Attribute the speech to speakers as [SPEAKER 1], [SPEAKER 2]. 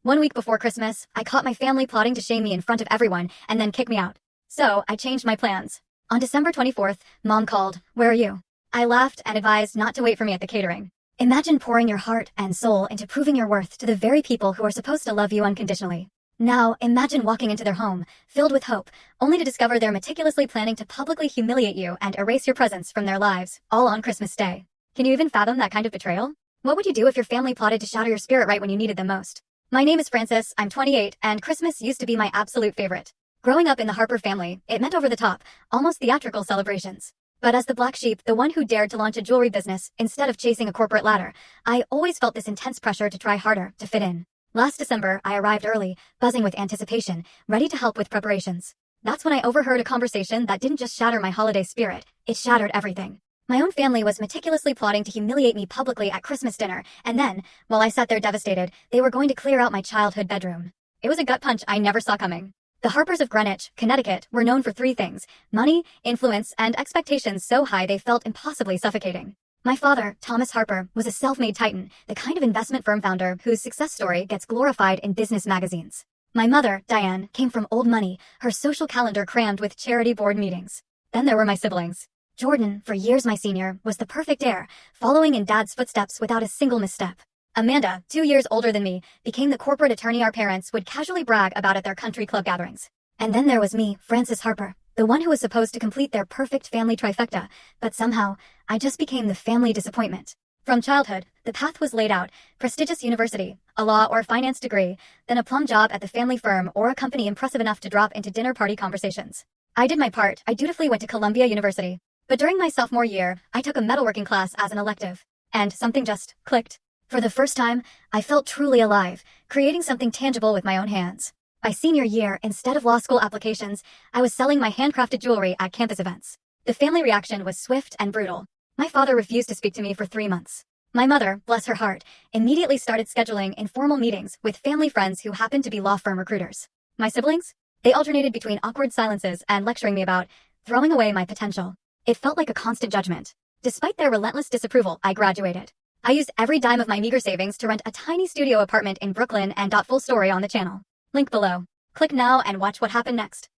[SPEAKER 1] One week before Christmas, I caught my family plotting to shame me in front of everyone and then kick me out. So, I changed my plans. On December 24th, Mom called, "Where are you?" I laughed and advised not to wait for me at the catering. Imagine pouring your heart and soul into proving your worth to the very people who are supposed to love you unconditionally. Now, imagine walking into their home, filled with hope, only to discover they're meticulously planning to publicly humiliate you and erase your presence from their lives, all on Christmas Day. Can you even fathom that kind of betrayal? What would you do if your family plotted to shatter your spirit right when you needed them most? My name is Frances, I'm 28, and Christmas used to be my absolute favorite. Growing up in the Harper family, it meant over-the-top, almost theatrical celebrations. But as the black sheep, the one who dared to launch a jewelry business instead of chasing a corporate ladder, I always felt this intense pressure to try harder, to fit in. Last December, I arrived early, buzzing with anticipation, ready to help with preparations. That's when I overheard a conversation that didn't just shatter my holiday spirit, it shattered everything. My own family was meticulously plotting to humiliate me publicly at Christmas dinner, and then, while I sat there devastated, they were going to clear out my childhood bedroom. It was a gut punch I never saw coming. The Harpers of Greenwich, Connecticut, were known for three things: money, influence, and expectations so high they felt impossibly suffocating. My father, Thomas Harper, was a self-made titan, the kind of investment firm founder whose success story gets glorified in business magazines. My mother, Diane, came from old money, her social calendar crammed with charity board meetings. Then there were my siblings. Jordan, for years my senior, was the perfect heir, following in Dad's footsteps without a single misstep. Amanda, 2 years older than me, became the corporate attorney our parents would casually brag about at their country club gatherings. And then there was me, Frances Harper, the one who was supposed to complete their perfect family trifecta, but somehow, I just became the family disappointment. From childhood, the path was laid out: prestigious university, a law or finance degree, then a plum job at the family firm or a company impressive enough to drop into dinner party conversations. I did my part. I dutifully went to Columbia University. But during my sophomore year, I took a metalworking class as an elective. And something just clicked. For the first time, I felt truly alive, creating something tangible with my own hands. By senior year, instead of law school applications, I was selling my handcrafted jewelry at campus events. The family reaction was swift and brutal. My father refused to speak to me for 3 months. My mother, bless her heart, immediately started scheduling informal meetings with family friends who happened to be law firm recruiters. My siblings? They alternated between awkward silences and lecturing me about throwing away my potential. It felt like a constant judgment. Despite their relentless disapproval, I graduated. I used every dime of my meager savings to rent a tiny studio apartment in Brooklyn and full story on the channel. Link below. Click now and watch what happened next.